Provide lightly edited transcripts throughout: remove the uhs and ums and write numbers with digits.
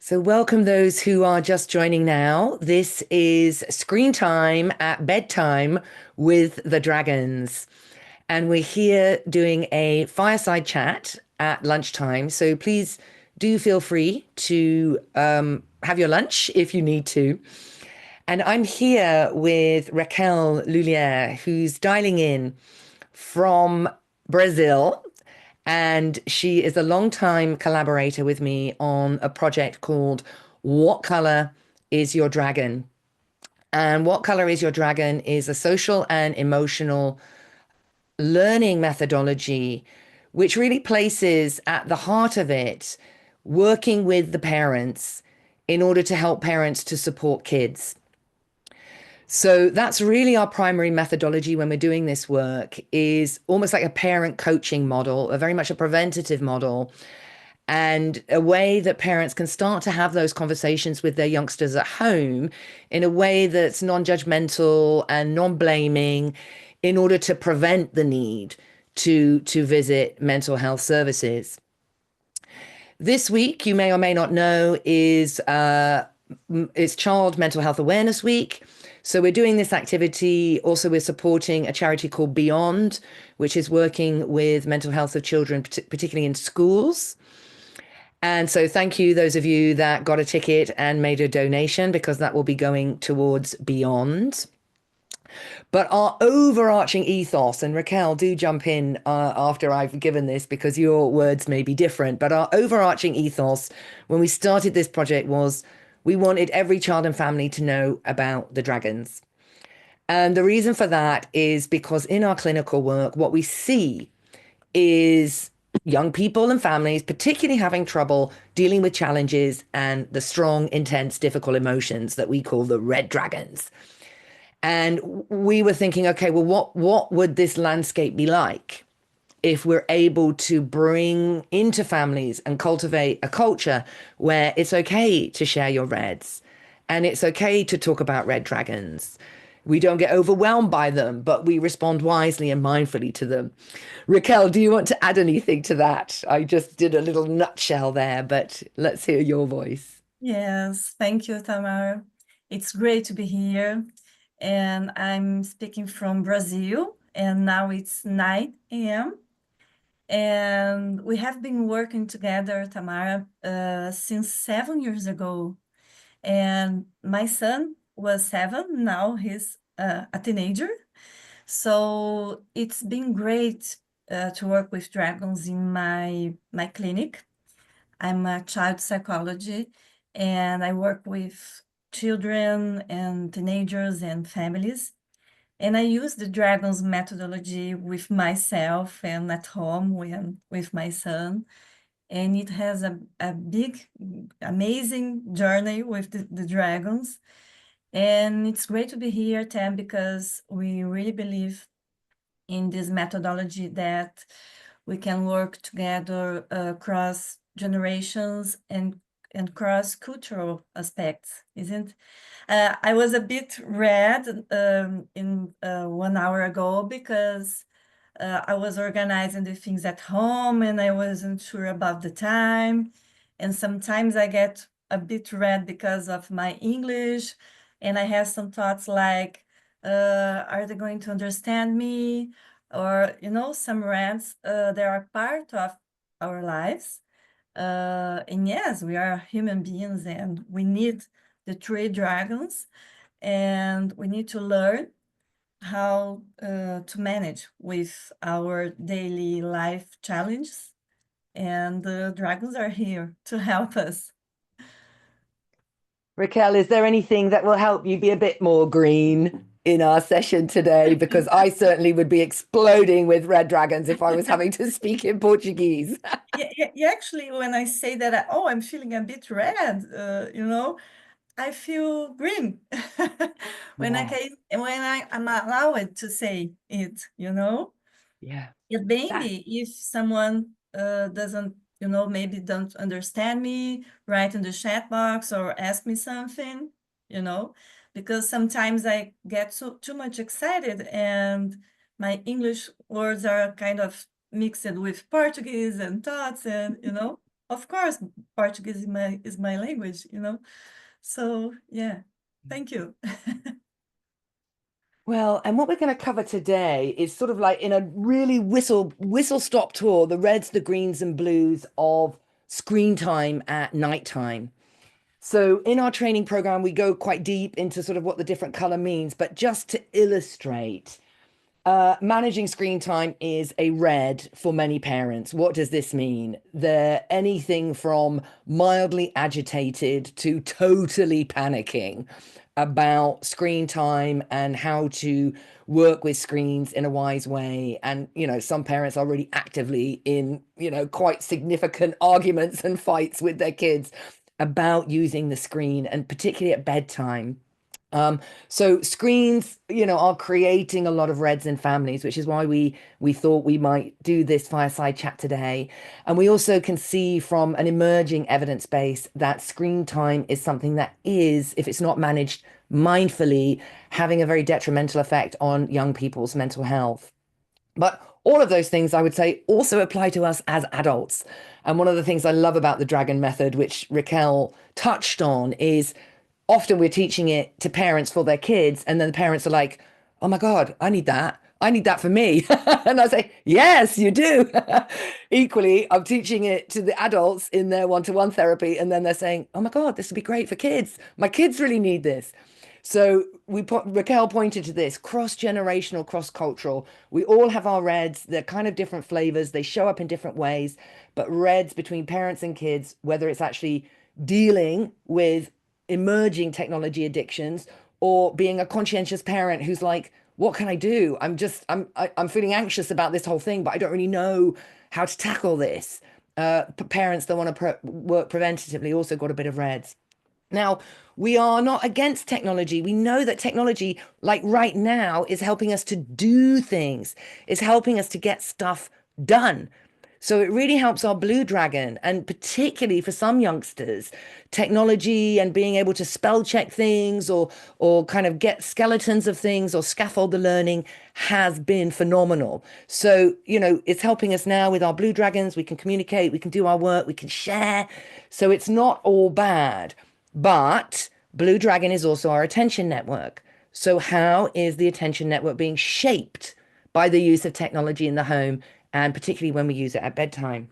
So, welcome those who are just joining now. This is Screen Time at Bedtime with the Dragons. And we're here doing a fireside chat at lunchtime. So, please do feel free to have your lunch if you need to. And I'm here with Raquel Lhuillier, who's dialing in from Brazil. And she is a longtime collaborator with me on a project called What Color is Your Dragon? And What Color is Your Dragon is a social and emotional learning methodology, which really places at the heart of it working with the parents in order to help parents to support kids. So that's really our primary methodology when we're doing this work is almost like a parent coaching model, a very much a preventative model, and a way that parents can start to have those conversations with their youngsters at home in a way that's non-judgmental and non-blaming in order to prevent the need to visit mental health services. This week, you may or may not know, is it's Child Mental Health Awareness Week. So we're doing this activity. Also, we're supporting a charity called Beyond, which is working with mental health of children, particularly in schools. And so thank you, those of you that got a ticket and made a donation, because that will be going towards Beyond. But our overarching ethos, and Raquel, do jump in after I've given this because your words may be different. But our overarching ethos when we started this project was we wanted every child and family to know about the dragons. And the reason for that is because in our clinical work, what we see is young people and families, particularly having trouble dealing with challenges and the strong, intense, difficult emotions that we call the red dragons. And we were thinking, okay, well, what would this landscape be like if we're able to bring into families and cultivate a culture where it's okay to share your reds and it's okay to talk about red dragons. We don't get overwhelmed by them, but we respond wisely and mindfully to them. Raquel, do you want to add anything to that? I just did a little nutshell there, but let's hear your voice. Yes, thank you, Tamara. It's great to be here. And I'm speaking from Brazil, and now it's 9 a.m. And we have been working together, Tamara, since 7 years ago. And my son was 7, now he's a teenager. So it's been great to work with dragons in my clinic. I'm a child psychologist, and I work with children and teenagers and families. And I use the Dragons methodology with myself and at home with my son. And it has a big, amazing journey with the dragons. And it's great to be here, Tam, because we really believe in this methodology that we can work together across generations and cross cultural aspects, isn't? I was a bit red in 1 hour ago because I was organizing the things at home and I wasn't sure about the time. And sometimes I get a bit red because of my English, and I have some thoughts like, are they going to understand me? Or, some rants, they are part of our lives. And yes, we are human beings and we need the three dragons, and we need to learn how to manage with our daily life challenges. And the dragons are here to help us. Raquel, is there anything that will help you be a bit more green in our session today? Because I certainly would be exploding with red dragons if I was having to speak in Portuguese. Yeah, actually, when I say that, I'm feeling a bit red, I feel green Yeah, when I am allowed to say it. yeah. It That maybe if someone doesn't, maybe don't understand me, write in the chat box or ask me something, you know, because sometimes I get too much excited and my English words are kind of mixed with Portuguese and thoughts and. Of course, Portuguese is my language, you know. So yeah, thank you. Well, and what we're going to cover today is sort of like in a really whistle stop tour, the reds, the greens, and blues of screen time at nighttime. So in our training program, we go quite deep into sort of what the different color means, but just to illustrate, managing screen time is a red for many parents. What does this mean? They're anything from mildly agitated to totally panicking about screen time and how to work with screens in a wise way. And, some parents are really actively in, quite significant arguments and fights with their kids about using the screen, and particularly at bedtime. So screens, are creating a lot of reds in families, which is why we thought we might do this fireside chat today. And we also can see from an emerging evidence base that screen time is something that is, if it's not managed mindfully, having a very detrimental effect on young people's mental health. But all of those things, I would say, also apply to us as adults. And one of the things I love about the dragon method, which Raquel touched on, is often we're teaching it to parents for their kids, and then the parents are like, oh my God, I need that. I need that for me. And I say, yes, you do. Equally, I'm teaching it to the adults in their one-to-one therapy, and then they're saying, oh my God, this would be great for kids. My kids really need this. So Raquel pointed to this cross-generational, cross-cultural. We all have our reds. They're kind of different flavors. They show up in different ways, but reds between parents and kids, whether it's actually dealing with emerging technology addictions or being a conscientious parent who's like, what can I do? I'm feeling anxious about this whole thing, but I don't really know how to tackle this. Parents that want to work preventatively also got a bit of reds. Now, we are not against technology. We know that technology, like right now, is helping us to do things, is helping us to get stuff done. So it really helps our blue dragon, and particularly for some youngsters, technology and being able to spell check things or kind of get skeletons of things or scaffold the learning has been phenomenal. So, it's helping us now with our blue dragons. We can communicate, we can do our work, we can share. So it's not all bad. But Blue Dragon is also our attention network. So, how is the attention network being shaped by the use of technology in the home, and particularly when we use it at bedtime?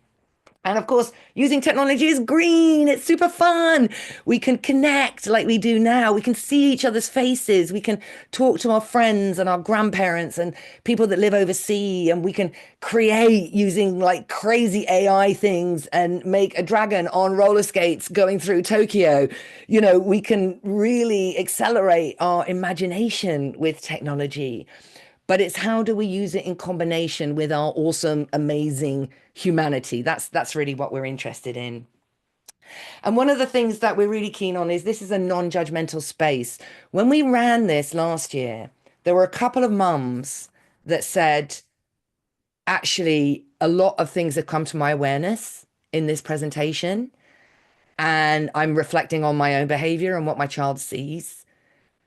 And of course, using technology is green. It's super fun. We can connect like we do now. We can see each other's faces. We can talk to our friends and our grandparents and people that live overseas. And we can create using like crazy AI things and make a dragon on roller skates going through Tokyo. We can really accelerate our imagination with technology, but it's how do we use it in combination with our awesome, amazing humanity? That's really what we're interested in. And one of the things that we're really keen on is this is a non-judgmental space. When we ran this last year, there were a couple of mums that said, actually, a lot of things have come to my awareness in this presentation, and I'm reflecting on my own behavior and what my child sees.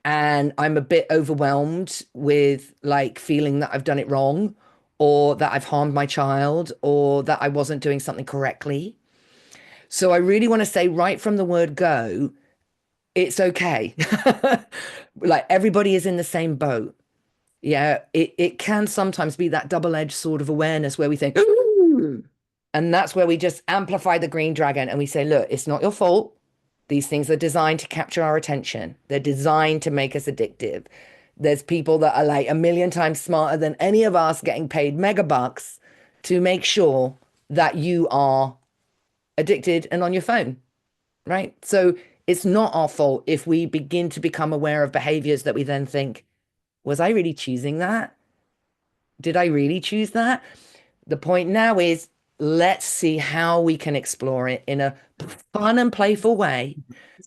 And I'm a bit overwhelmed with like feeling that I've done it wrong, or that I've harmed my child, or that I wasn't doing something correctly. So I really want to say right from the word go, it's okay. Like everybody is in the same boat. Yeah, it can sometimes be that double-edged sort of awareness where we think, "Ooh," and that's where we just amplify the green dragon and we say, look, it's not your fault. These things are designed to capture our attention. They're designed to make us addictive. There's people that are like a million times smarter than any of us getting paid mega bucks to make sure that you are addicted and on your phone, right? So it's not our fault if we begin to become aware of behaviors that we then think, was I really choosing that? Did I really choose that? The point now is let's see how we can explore it in a fun and playful way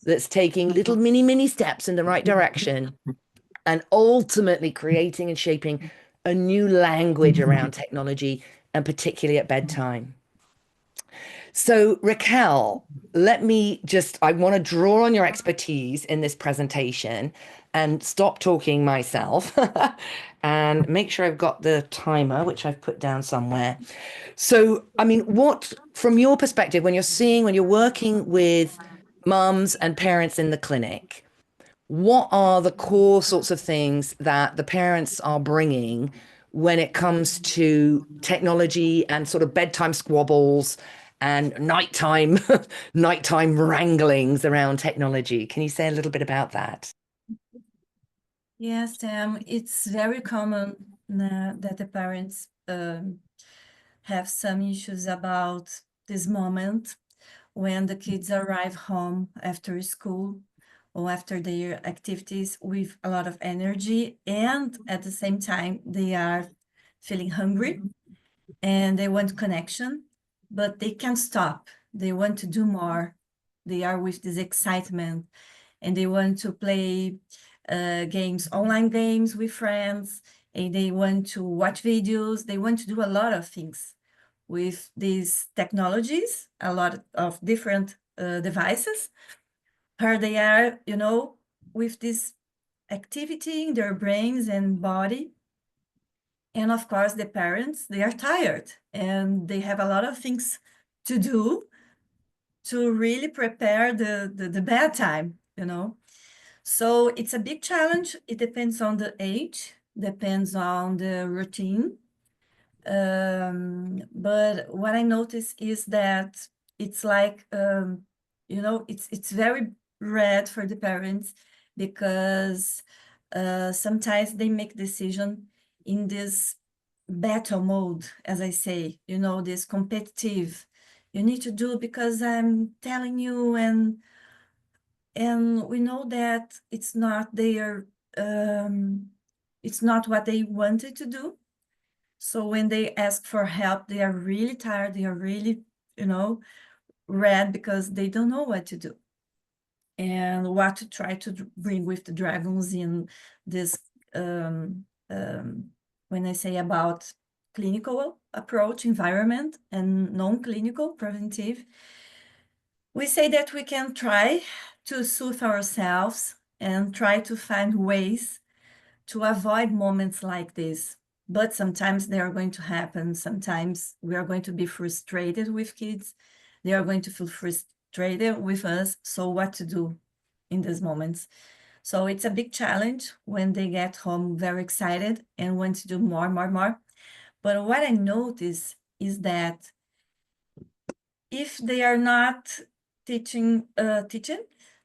that's taking little mini steps in the right direction and ultimately creating and shaping a new language around technology, and particularly at bedtime. So, Raquel, I want to draw on your expertise in this presentation and stop talking myself and make sure I've got the timer, which I've put down somewhere. So, I mean, what, from your perspective, when you're working with mums and parents in the clinic, what are the core sorts of things that the parents are bringing when it comes to technology and sort of bedtime squabbles and nighttime nighttime wranglings around technology? Can you say a little bit about that? Yes, Sam, it's very common that the parents have some issues about this moment when the kids arrive home after school or after their activities with a lot of energy, and at the same time, they are feeling hungry and they want connection, but they can't stop. They want to do more. They are with this excitement and they want to play games, online games with friends, and they want to watch videos. They want to do a lot of things with these technologies, a lot of different devices. Here they are, with this activity in their brains and body. And of course, the parents, they are tired and they have a lot of things to do to really prepare the bedtime. So it's a big challenge. It depends on the age, depends on the routine. But what I notice is that it's like, it's very red for the parents because sometimes they make decision in this battle mode, as I say, this competitive. You need to do because I'm telling you, and we know that it's not what they wanted to do. So when they ask for help, they are really tired. They are really, red because they don't know what to do and what to try to bring with the dragons in this. Um, um, when I say about clinical approach, environment, and non-clinical preventive, we say that we can try to soothe ourselves and try to find ways to avoid moments like this. But sometimes they are going to happen. Sometimes we are going to be frustrated with kids. They are going to feel frustrated with us. So what to do in these moments? So it's a big challenge when they get home very excited and want to do more, more, more. But what I notice is that if they are not teaching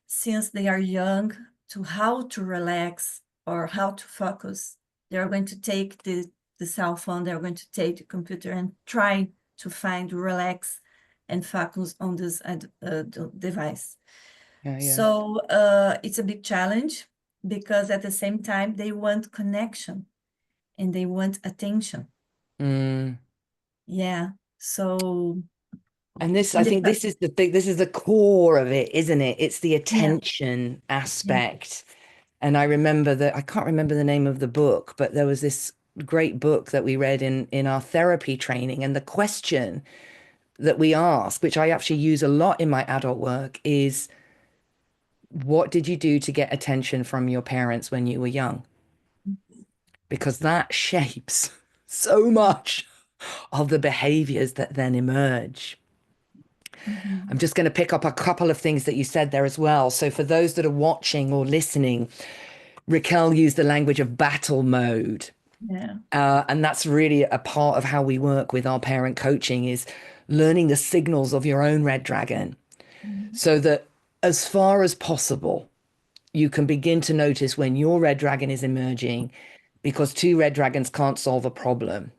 since they are young to how to relax or how to focus, they are going to take the cell phone, they are going to take the computer and try to find relax and focus on this device. Yeah, yeah. So it's a big challenge because at the same time they want connection and they want attention. Mm. Yeah. So And this, I in the think this is the thing, this is the core of it, isn't it? It's the yeah, attention yeah. aspect. And I remember that I can't remember the name of the book, but there was this great book that we read in our therapy training. And the question that we ask, which I actually use a lot in my adult work, is what did you do to get attention from your parents when you were young? Because that shapes so much of the behaviors that then emerge. I'm Mhm. just going to pick up a couple of things that you said there as well. So, for those that are watching or listening, Raquel used the language of battle mode. Yeah. And that's really a part of how we work with our parent coaching is learning the signals of your own red dragon Mhm. so that as far as possible, you can begin to notice when your red dragon is emerging because two red dragons can't solve a problem.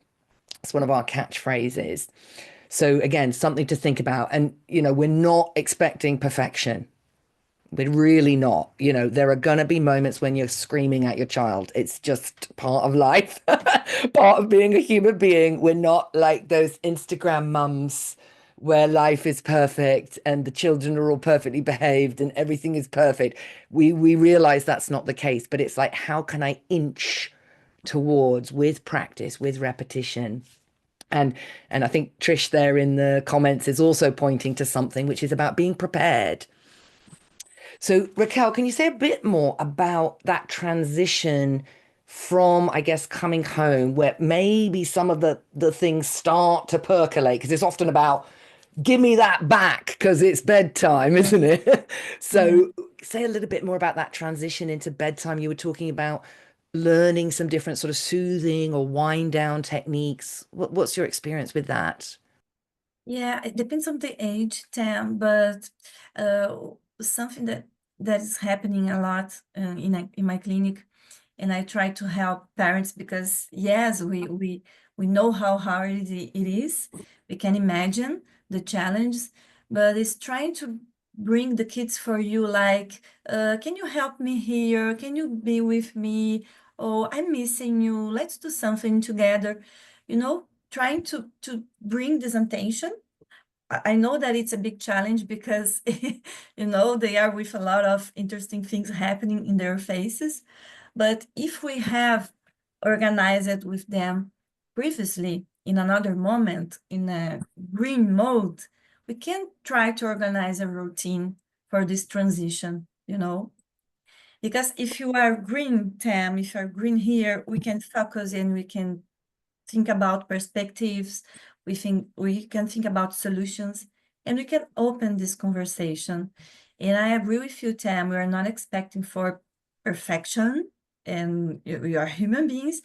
It's one of our catchphrases. So again, something to think about. And, we're not expecting perfection. We're really not. There are going to be moments when you're screaming at your child. It's just part of life, part of being a human being. We're not like those Instagram mums where life is perfect and the children are all perfectly behaved and everything is perfect. We realize that's not the case, but it's like, how can I inch towards with practice, with repetition? And and I think Trish there in the comments is also pointing to something which is about being prepared. So, Raquel, can you say a bit more about that transition from, I guess, coming home where maybe some of the things start to percolate? Because it's often about give me that back because it's bedtime, isn't it? Yeah. So say a little bit more about that transition into bedtime. You were talking about learning some different sort of soothing or wind down techniques. What's your experience with that? Yeah, it depends on the age, Tam, but uh, something that is happening a lot in my clinic, and I try to help parents because yes, we know how hard it is. We can imagine the challenge, but it's trying to bring the kids for you, like, can you help me here? Can you be with me? Oh, I'm missing you. Let's do something together. Trying to bring this attention. I know that it's a big challenge because, they are with a lot of interesting things happening in their faces. But if we have organized it with them previously in another moment, in a green mode, we can try to organize a routine for this transition. Because if you are green, Tam, if you are green here, we can focus and we can think about perspectives, we can think about solutions, and we can open this conversation. And I agree with you, Tam, we are not expecting for perfection, and we are human beings.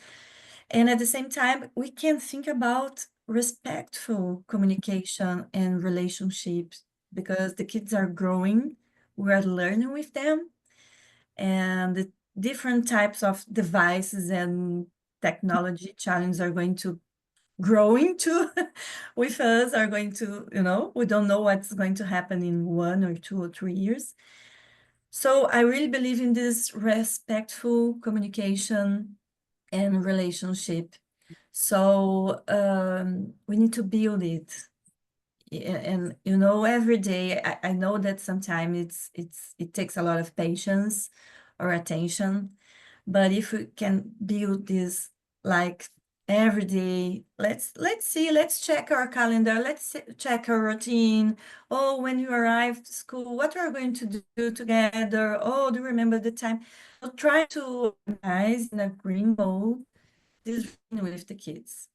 And at the same time, we can think about respectful communication and relationships because the kids are growing, we are learning with them, and the different types of devices and technology challenges are going to growing too with us, are going to, we don't know what's going to happen in 1 or 2 or 3 years. So I really believe in this respectful communication and relationship. So we need to build it. And every day I know that sometimes it takes a lot of patience or attention, but if we can build this, like, every day, let's see, let's check our calendar, check our routine. Oh, when you arrive to school, what we're going to do together. Oh, do you remember the time? So try to organize in a green mode this routine with the kids,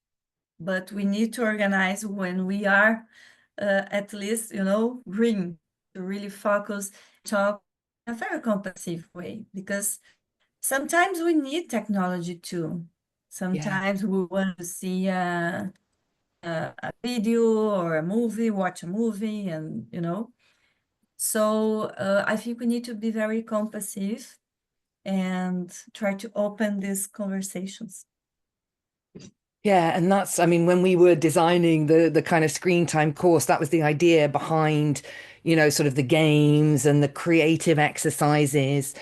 but we need to organize when we are at least, green, to really focus, talk in a very compulsive way, because sometimes we need technology too. Yeah. Sometimes we want to see a video or a movie, watch a movie, and. So I think we need to be very compulsive and try to open these conversations. Yeah, and that's, I mean, when we were designing the kind of screen time course, that was the idea behind, sort of the games and the creative exercises.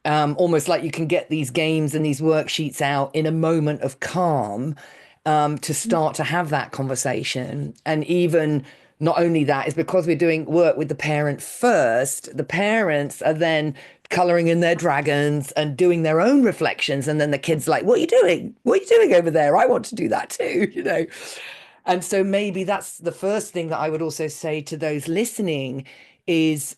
Almost like you can get these games and these worksheets out in a moment of calm, to start to have that conversation. And even not only that, is because we're doing work with the parent first, the parents are then coloring in their dragons and doing their own reflections. And then the kid's like, what are you doing? What are you doing over there? I want to do that too, And so maybe that's the first thing that I would also say to those listening is,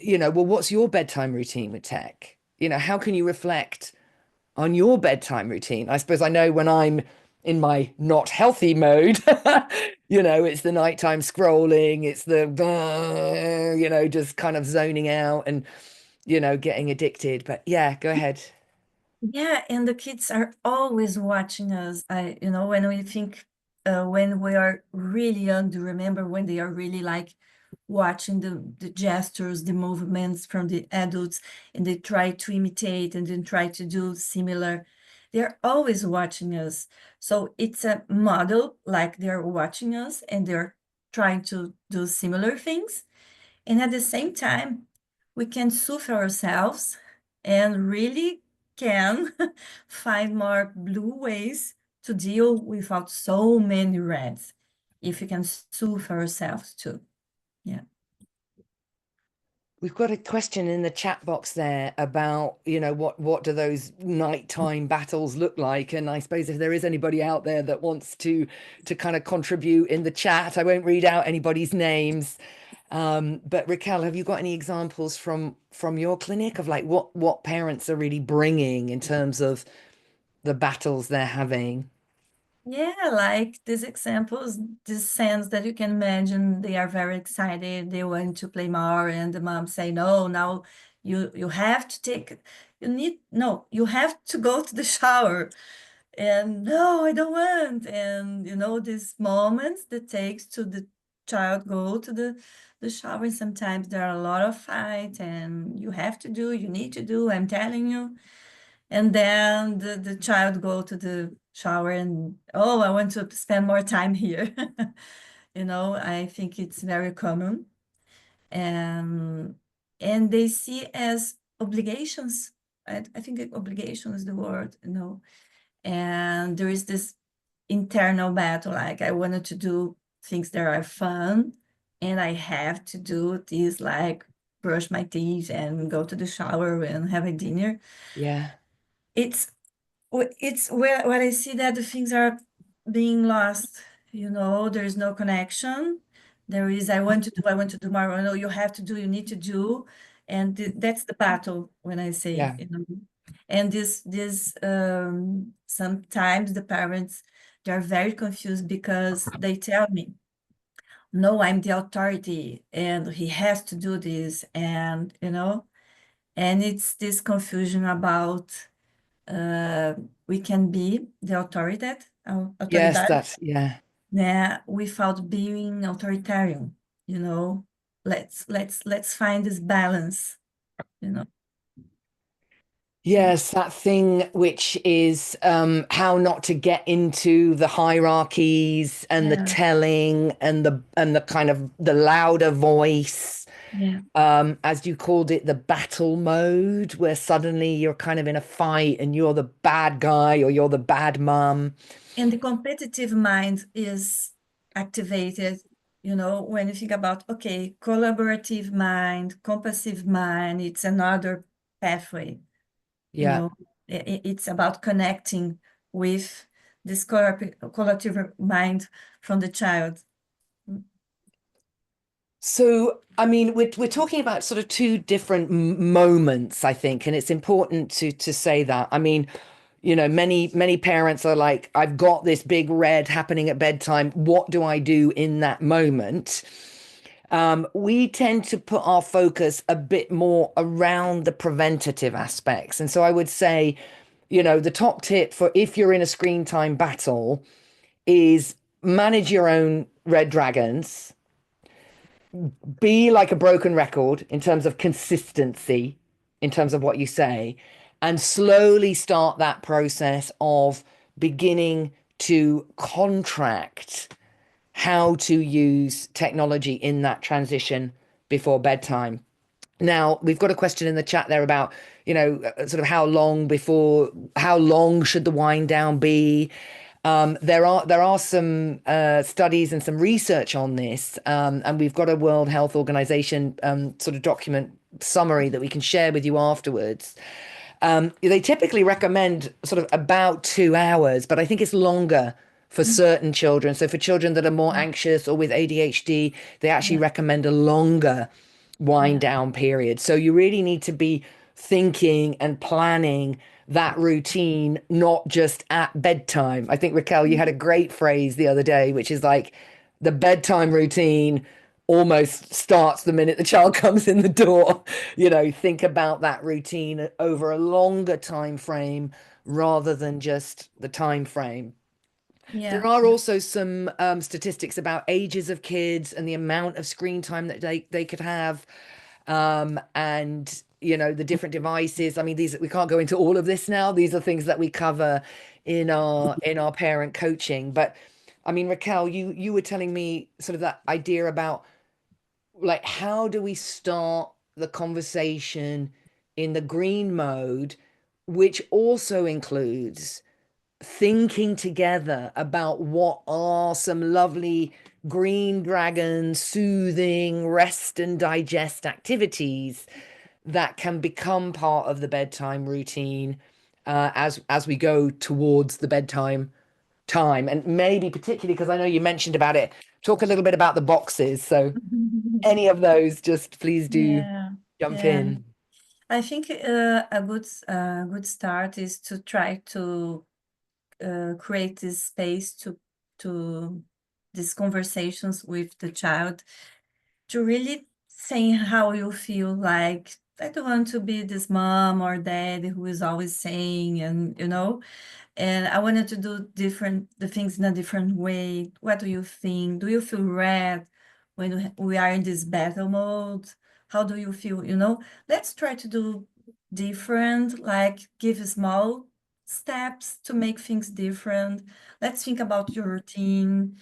well, what's your bedtime routine with tech? How can you reflect on your bedtime routine? I suppose I know when I'm in my not healthy mode, it's the nighttime scrolling, it's the, just kind of zoning out and, getting addicted. But yeah, go ahead. Yeah, and the kids are always watching us. When we think, when we are really young, do you remember when they are really like watching the gestures, the movements from the adults, and they try to imitate and then try to do similar. They're always watching us. So it's a model, like they're watching us and they're trying to do similar things. And at the same time, we can soothe ourselves and really can find more blue ways to deal without so many reds if we can soothe ourselves too. Yeah. We've got a question in the chat box there about, what do those nighttime battles look like? And I suppose if there is anybody out there that wants to kind of contribute in the chat, I won't read out anybody's names. But Raquel, have you got any examples from your clinic of like what parents are really bringing in terms of the battles they're having. Yeah, like these examples, these scenes that you can imagine, they are very excited, they want to play more, and the mom say, no, now you have to take, you need, no, you have to go to the shower. And no, I don't want. And these moments that takes to the child go to the shower, and sometimes there are a lot of fight, and you have to do, you need to do, I'm telling you. And then the child go to the shower and, oh, I want to spend more time here. I think it's very common. And and they see as obligations. I think obligation is the word, and there is this internal battle, like I wanted to do things that are fun, and I have to do these, like brush my teeth and go to the shower and have a dinner. Yeah. It's it's where I see that the things are being lost. There's no connection. There is, I want to do more. No, you have to do, you need to do. And that's the battle when I say, Yeah. And this sometimes the parents, they're very confused because they tell me, no, I'm the authority and he has to do this. And it's this confusion about uh, we can be the authority, Yes, autoridade, that's yeah. yeah, without being authoritarian. You know, let's find this balance. You know, Yes, that thing which is how not to get into the hierarchies and the yeah, telling and the kind of the louder voice, yeah. as you called it, the battle mode, where suddenly you're kind of in a fight and you're the bad guy or you're the bad mum. And the competitive mind is activated. When you think about, okay, collaborative mind, compassive mind, it's another pathway. you Yeah. know it's about connecting with this collaborative mind from the child. So, I mean, we're talking about sort of two different moments, I think, and it's important to say that. I mean, many parents are like, I've got this big red happening at bedtime. What do I do in that moment? We tend to put our focus a bit more around the preventative aspects. And so I would say, the top tip for if you're in a screen time battle is manage your own red dragons, be like a broken record in terms of consistency, in terms of what you say, and slowly start that process of beginning to contract how to use technology in that transition before bedtime. Now, we've got a question in the chat there about, sort of how long should the wind down be? There are some studies and some research on this, and we've got a World Health Organization sort of document summary that we can share with you afterwards. They typically recommend sort of about 2 hours, but I think it's longer for certain children. So for children that are more anxious or with ADHD, they actually Yeah, recommend a longer wind yeah. down period. So you really need to be thinking and planning that routine, not just at bedtime. I think, Raquel, you had a great phrase the other day, which is like the bedtime routine almost starts the minute the child comes in the door. Think about that routine over a longer time frame rather than just the time frame. Yeah, There are yeah. also some statistics about ages of kids and the amount of screen time that they could have, and the different devices. I mean, these we can't go into all of this now. These are things that we cover in our parent coaching. But I mean, Raquel, you were telling me sort of that idea about like how do we start the conversation in the green mode, which also includes thinking together about what are some lovely green dragon soothing rest and digest activities that can become part of the bedtime routine, as we go towards the bedtime time. And maybe particularly because I know you mentioned about it, talk a little bit about the boxes. So any of those, just please do Yeah, jump yeah. in. I think a good start is to try to create this space to these conversations with the child, to really saying how you feel. Like, I don't want to be this mom or dad who is always saying, and and I wanted to do the things in a different way. What do you think? Do you feel red when we are in this battle mode? How do you feel? Let's try to do different, like give small steps to make things different. Let's think about your routine.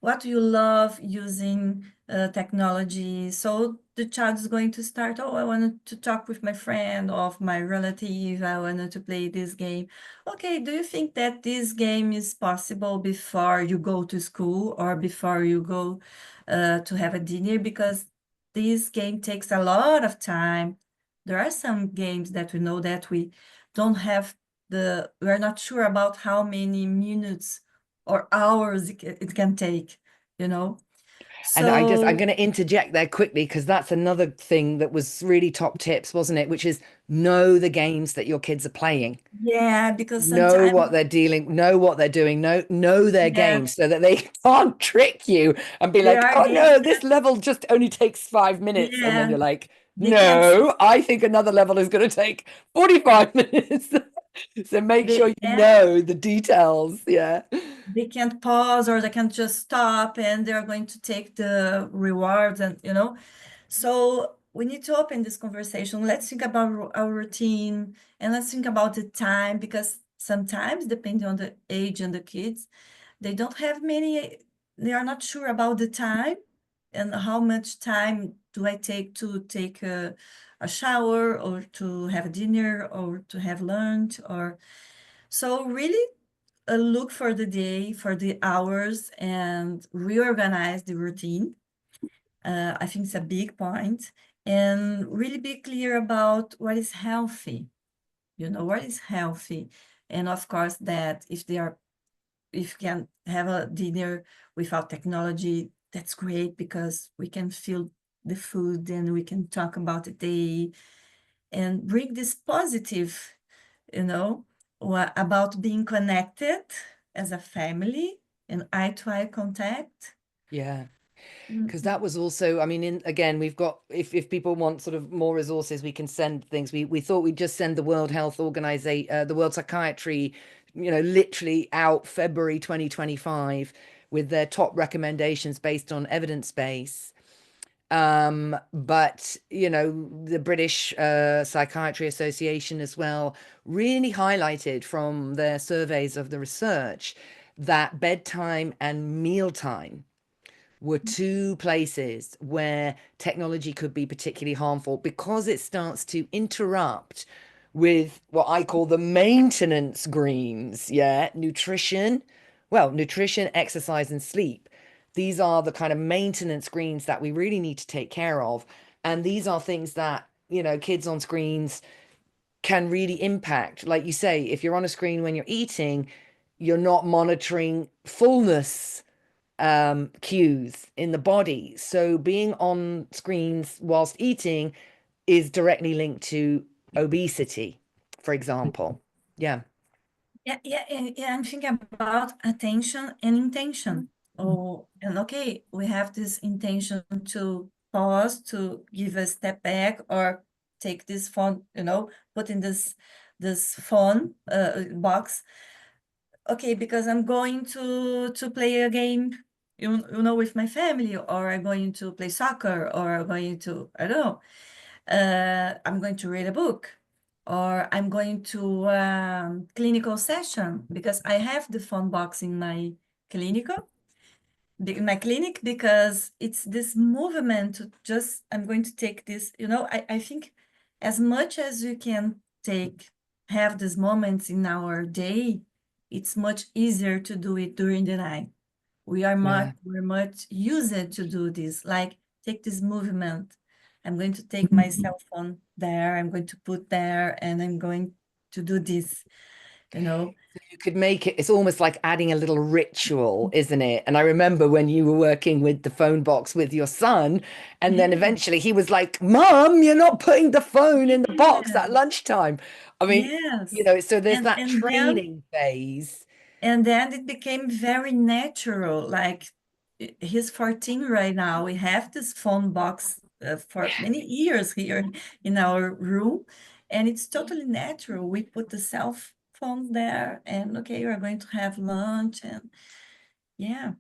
What do you love using technology? So the child is going to start, oh, I wanted to talk with my friend or my relative. I wanted to play this game. Okay, do you think that this game is possible before you go to school or before you go to have a dinner? Because this game takes a lot of time. There are some games that we know that we don't have we're not sure about how many minutes or hours it can take, you know? And I'm So, going to interject there quickly because that's another thing that was really top tips, wasn't it? Which is know the games that your kids are playing. yeah, because Know sometimes, what they're dealing, know what they're doing, know their yeah, games so that they can't trick you and be there like, are oh games no, that, this level just only takes 5 minutes. And then yeah, you're like, they can't, no, I think another level is going to take 45 minutes. So make sure you yeah, know the details. Yeah. they can't pause or they can't just stop and they're going to take the rewards and. So we need to open this conversation. Let's think about our routine and let's think about the time, because sometimes, depending on the age and the kids, they don't have many, they are not sure about the time and how much time do I take to take a shower or to have dinner or to have lunch. Or so really look for the day, for the hours, and reorganize the routine. I think it's a big point. And really be clear about what is healthy, what is healthy. And of course, that if you can have a dinner without technology, that's great, because we can feel the food and we can talk about the day and bring this positive, about being connected as a family and eye-to-eye contact. Yeah. Because Mm, that was also, I mean, in again, we've got if people want sort of more resources, we can send things. We thought we'd just send the World Health Organization, the World Psychiatry, literally out February 2025 with their top recommendations based on evidence base. But the British Psychiatry Association as well really highlighted from their surveys of the research that bedtime and mealtime were two places where technology could be particularly harmful because it starts to interrupt with what I call the maintenance greens. Yeah, nutrition, exercise, and sleep. These are the kind of maintenance greens that we really need to take care of. And these are things that, kids on screens can really impact. Like you say, if you're on a screen when you're eating, you're not monitoring fullness cues in the body. So being on screens whilst eating is directly linked to obesity, for example. Yeah, yeah, I'm thinking about attention and intention. Oh, and okay, we have this intention to pause, to give a step back, or take this phone, put in this phone box. Okay, because I'm going to play a game, with my family, or I'm going to play soccer, or I'm going to, I don't know, I'm going to read a book, or I'm going to clinical session, because I have the phone box in my clinical, in my clinic, because it's this movement to just, I'm going to take this, I think as much as we can have these moments in our day, it's much easier to do it during the night. yeah. We're much used to do this, like take this movement. I'm going to take my cell phone there, I'm going to put there, and I'm going to do this, you know. You could make it, it's almost like adding a little ritual, isn't it? And I remember when you were working with the phone box with your son, and then Yeah, eventually he was like, Mom, you're not putting the phone in the box yeah, at lunchtime. I mean, yes. so there's that And then training phase. And then it became very natural. Like he's 14 right now. We have this phone box for Yeah. many years here in our room, and it's totally natural. We put the cell phone there, and okay, we're going to have lunch, and yeah,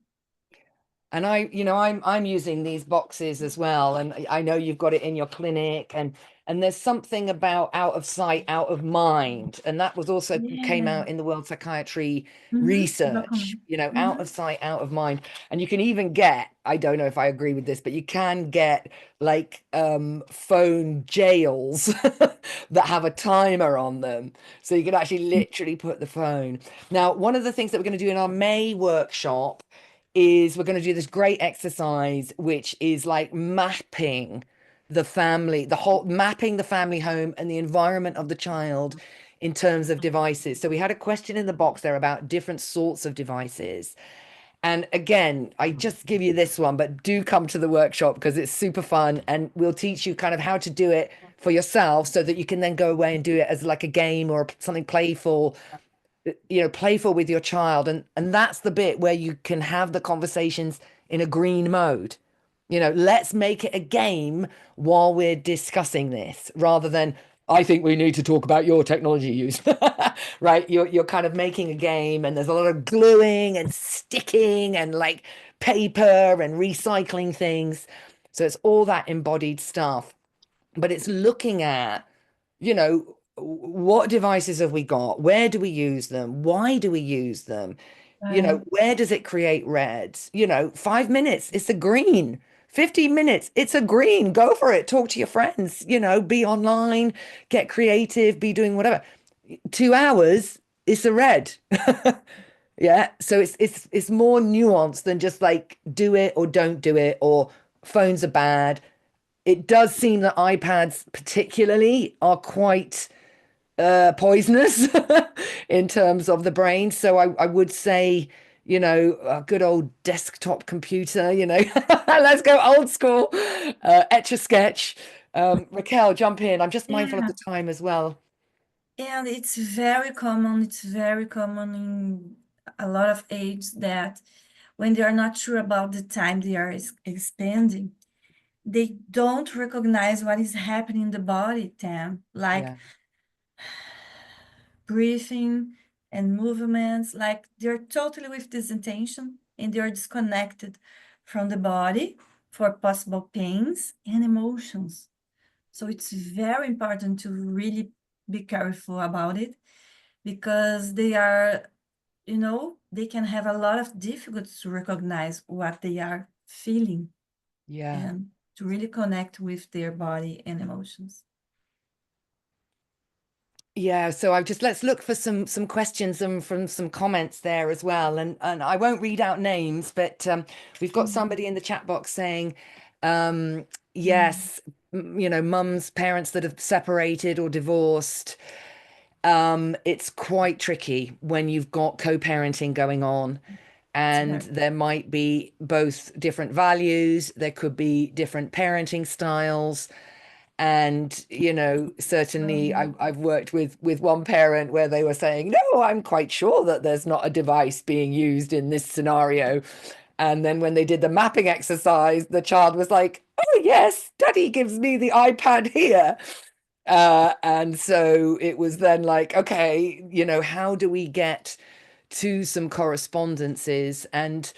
And I'm using these boxes as well, and I know you've got it in your clinic, and there's something about out of sight, out of mind, and that was also came yeah. out in the World Psychiatry research. Document. Out of sight, out of mind, and you can even get, I don't know if I agree with this, but you can get like phone jails that have a timer on them, so you can actually literally put the phone. Now, one of the things that we're going to do in our May workshop is we're going to do this great exercise, which is like mapping the family, the whole mapping the family home and the environment of the child in terms of devices. So we had a question in the box there about different sorts of devices. And again, I just give you this one, but do come to the workshop because it's super fun and we'll teach you kind of how to do it for yourself so that you can then go away and do it as like a game or something playful, playful with your child. And that's the bit where you can have the conversations in a green mode. Let's make it a game while we're discussing this rather than I think we need to talk about your technology use. Right? You're kind of making a game and there's a lot of gluing and sticking and like paper and recycling things. So it's all that embodied stuff, but it's looking at what devices have we got? Where do we use them? Why do we use them? Right. Where does it create red? 5 minutes, it's a green. 15 minutes, it's a green. Go for it. Talk to your friends, be online, get creative, be doing whatever. 2 hours, it's a red. Yeah. So it's more nuanced than just like do it or don't do it or phones are bad. It does seem that iPads particularly are quite poisonous in terms of the brain. So I would say, a good old desktop computer, let's go old school, Etch a Sketch. Raquel, jump in. I'm just mindful of Yeah. the time as well. And it's very common. It's very common in a lot of age that when they are not sure about the time they are expending, they don't recognize what is happening in the body, Tam, like Yeah, breathing and movements, like they're totally with this intention and they're disconnected from the body for possible pains and emotions. So it's very important to really be careful about it because they are, they can have a lot of difficulty to recognize what they are feeling yeah. and to really connect with their body and emotions. Yeah, so I've just let's look for some questions and from some comments there as well. And I won't read out names, but we've got Mhm. somebody in the chat box saying, Mm. yes, mums, parents that have separated or divorced. It's quite tricky when you've got co-parenting going on, It's and very, there might be both different values, there could be different parenting styles. And certainly I've worked with one parent where they were saying, no, I'm quite sure that there's not a device being used in this scenario. And then when they did the mapping exercise, the child was like, oh yes, daddy gives me the iPad here. And so it was then like, okay, how do we get to some correspondences? And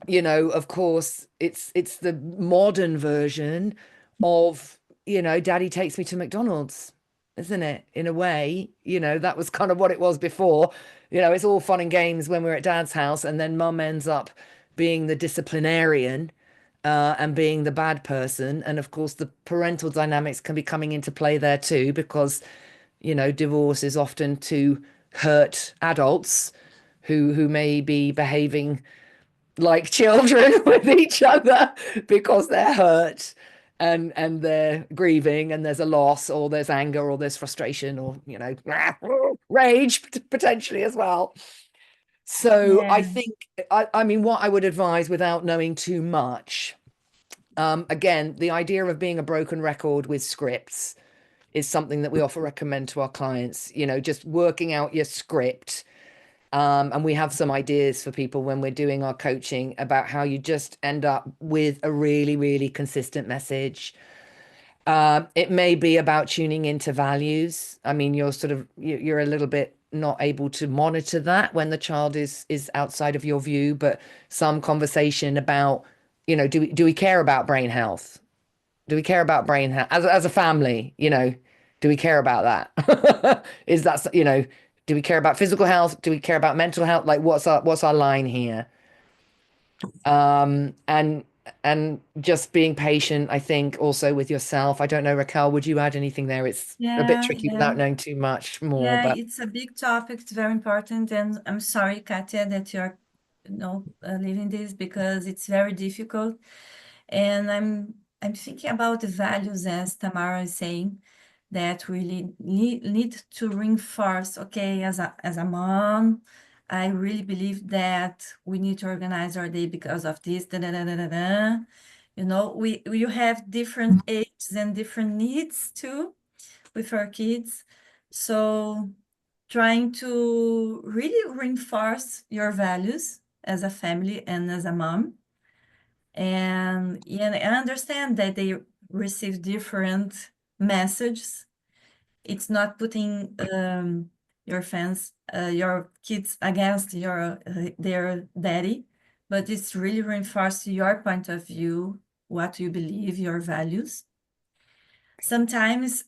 of course, it's the modern version of, Daddy takes me to McDonald's, isn't it? In a way, that was kind of what it was before. It's all fun and games when we're at Dad's house, and then Mum ends up being the disciplinarian, and being the bad person. And of course, the parental dynamics can be coming into play there too, because, divorce is often to hurt adults who may be behaving like children with each other because they're hurt and they're grieving and there's a loss or there's anger or there's frustration or rage potentially as well. So I yeah, think I mean what I would advise without knowing too much, again, the idea of being a broken record with scripts is something that we often recommend to our clients, just working out your script And we have some ideas for people when we're doing our coaching about how you just end up with a really, really consistent message. It may be about tuning into values. I mean, you're a little bit not able to monitor that when the child is outside of your view, but some conversation about, do we care about brain health? Do we care about brain health as a family? Do we care about that? Is that, do we care about physical health? Do we care about mental health? Like what's our line here? And just being patient, I think, also with yourself. I don't know, Raquel, would you add anything there? It's a bit Yeah, tricky yeah. without knowing too much more, Yeah, but it's a big topic. It's very important. And I'm sorry, Katia, that you're, leaving this because it's very difficult. And I'm thinking about the values, as Tamara is saying, that really need to reinforce. Okay, as a mom, I really believe that we need to organize our day because of this. Da, da, da, da, da, da. We have different ages and different needs too with our kids. So trying to really reinforce your values as a family and as a mom. And yeah, I understand that they receive different messages. It's not putting your kids against their daddy, but it's really reinforce your point of view, what you believe, your values. Sometimes,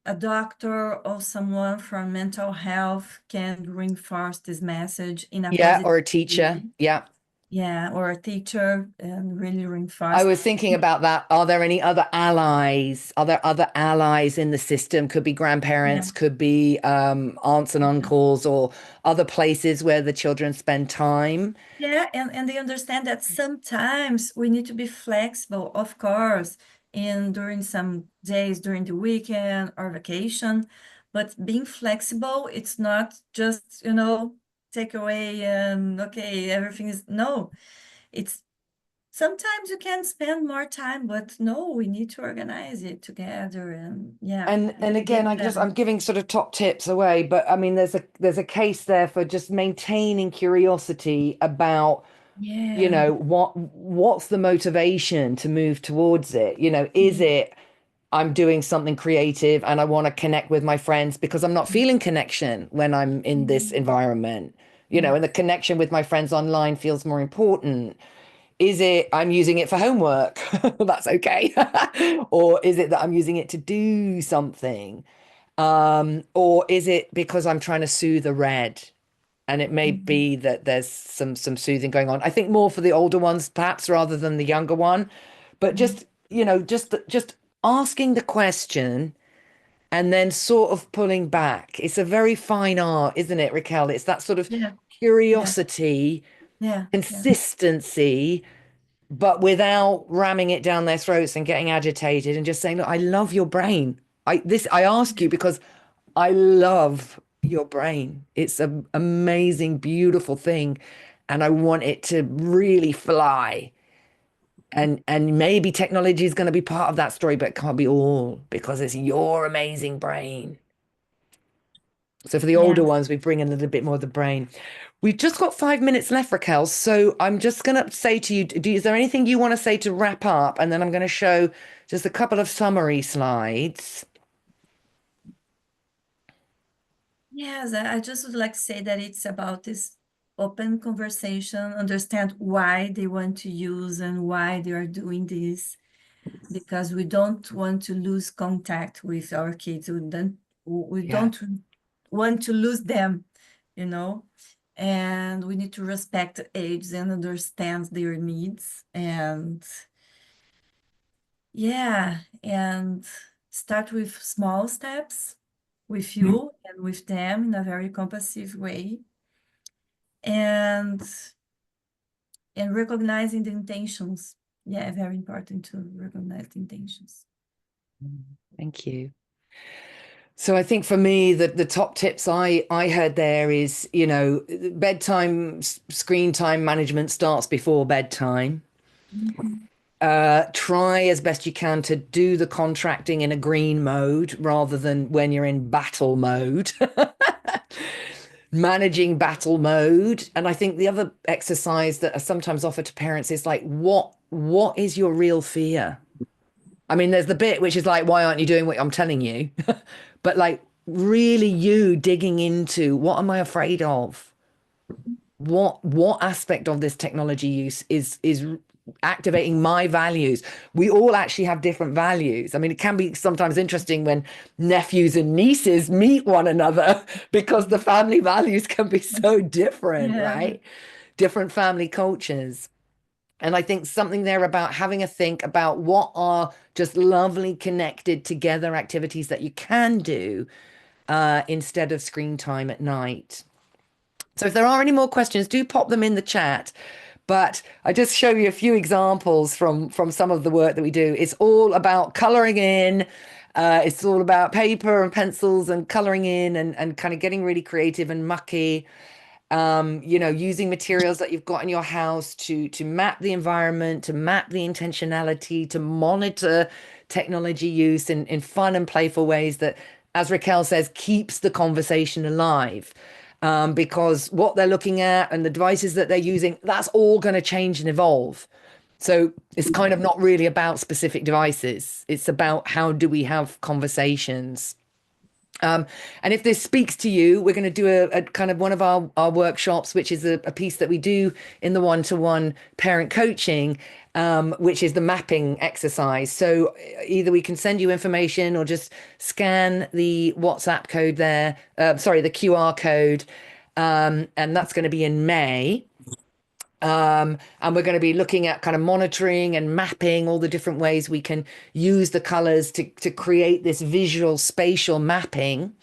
a doctor or someone from mental health can reinforce this message in a yeah, positive or a teacher. way. Yeah. Yeah, or a teacher and really I reinforce. was thinking about that. Are there any other allies? Are there other allies in the system? Could be Yeah. grandparents, could be aunts and uncles, or other places where the children spend time. Yeah, and they understand that sometimes we need to be flexible, of course, in during some days during the weekend or vacation, but being flexible, it's not just, take away and okay, everything is no. It's sometimes you can spend more time, but no, we need to organize it together and yeah, And again, get I'm them. giving sort of top tips away, but I mean, there's a case there for just maintaining curiosity about, Yeah. what's the motivation to move towards it? Is it I'm doing something creative and I want to connect with my friends because I'm not feeling connection when I'm in this Mhm. environment, Yeah. and the connection with my friends online feels more important. Is it I'm using it for homework? That's okay. Or is it that I'm using it to do something? Or is it because I'm trying to soothe a red? And it may Mhm. be that there's some soothing going on. I think more for the older ones, perhaps, rather than the younger one. But Mhm. just asking the question and then sort of pulling back. It's a very fine art, isn't it, Raquel? It's that sort of Yeah. Yeah. curiosity, Yeah. Yeah. consistency, but without ramming it down their throats and getting agitated and just saying, look, I love your brain. I ask you because I love your brain. It's an amazing, beautiful thing. And I want it to really fly. And maybe technology is going to be part of that story, but it can't be all because it's your amazing brain. So for the older Yeah. ones, we bring in a little bit more of the brain. We've just got 5 minutes left, Raquel. So I'm just going to say to you, is there anything you want to say to wrap up? And then I'm going to show just a couple of summary slides. Yes, I just would like to say that it's about this open conversation, understand why they want to use and why they are doing this, because we don't want to lose contact with our kids. We Yeah. don't want to lose them, you know, and we need to respect age and understand their needs. And yeah, and start with small steps with you and with them in a very compassive way. And recognizing the intentions. Yeah, very important to recognize the intentions. Thank you. So I think for me, the top tips I heard there is, bedtime screen time management starts before bedtime. Mhm. Try as best you can to do the contracting in a green mode rather than when you're in battle mode. managing battle mode. And I think the other exercise that I sometimes offer to parents is like, what is your real fear? I mean, there's the bit which is like, why aren't you doing what I'm telling you? But like really you digging into what am I afraid of? What aspect of this technology use is activating my values? We all actually have different values. I mean, it can be sometimes interesting when nephews and nieces meet one another because the family values can be so different, Yeah. right? Different family cultures. And I think something there about having a think about what are just lovely connected together activities that you can do instead of screen time at night. So if there are any more questions, do pop them in the chat. But I just show you a few examples from some of the work that we do. It's all about coloring in. It's all about paper and pencils and coloring in and kind of getting really creative and mucky. Using materials that you've got in your house to map the environment, to map the intentionality, to monitor technology use in fun and playful ways that, as Raquel says, keeps the conversation alive. Because what they're looking at and the devices that they're using, that's all going to change and evolve. So it's kind of not really about specific devices. It's about how do we have conversations. Um, and if this speaks to you, we're going to do a kind of one of our workshops, which is a piece that we do in the one-to-one parent coaching, which is the mapping exercise. So either we can send you information or just scan the WhatsApp code there, sorry, the QR code, and that's going to be in May. And we're going to be looking at kind of monitoring and mapping all the different ways we can use the colors to create this visual spatial mapping.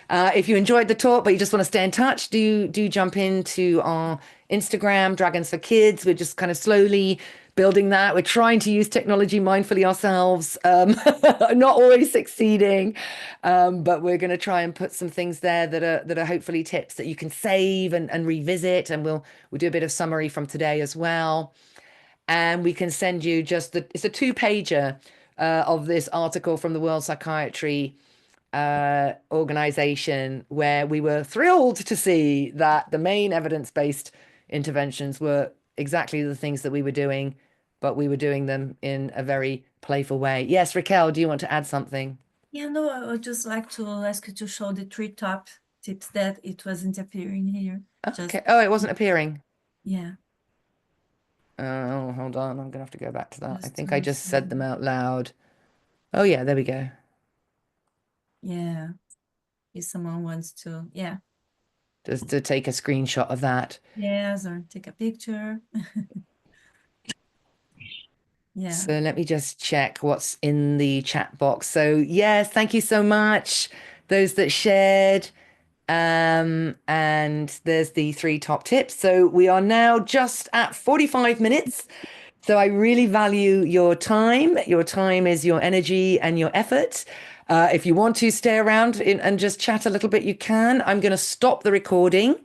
If you enjoyed the talk, but you just want to stay in touch, do jump into our Instagram, Dragons for Kids. We're just kind of slowly building that. We're trying to use technology mindfully ourselves, not always succeeding, but we're going to try and put some things there that are hopefully tips that you can save and revisit. And we'll do a bit of summary from today as well. And we can send you it's a two-pager of this article from the World Psychiatry organization, where we were thrilled to see that the main evidence-based interventions were exactly the things that we were doing, but we were doing them in a very playful way. Yes, Raquel, do you want to add something? Yeah, no, I would just like to ask you to show the three top tips that it wasn't appearing here. Just, Okay. Oh, it wasn't appearing. yeah, Oh, hold on. I'm gonna have to go back to that. I just think I to just see. said them out loud. Oh yeah, there we go. Yeah, if someone wants to, yeah. Just to take a screenshot of that. Yes, or take a picture. Yeah. So let me just check what's in the chat box. So yes, thank you so much. Those that shared. And there's the three top tips. So we are now just at 45 minutes. So I really value your time. Your time is your energy and your effort. If you want to stay around and just chat a little bit, you can. I'm going to stop the recording.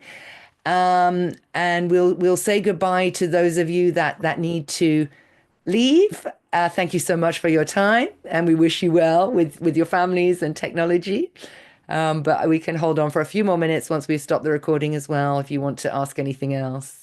And we'll say goodbye to those of you that need to leave. Thank you so much for your time, and we wish you well with your families and technology. But we can hold on for a few more minutes once we've stopped the recording as well, if you want to ask anything else.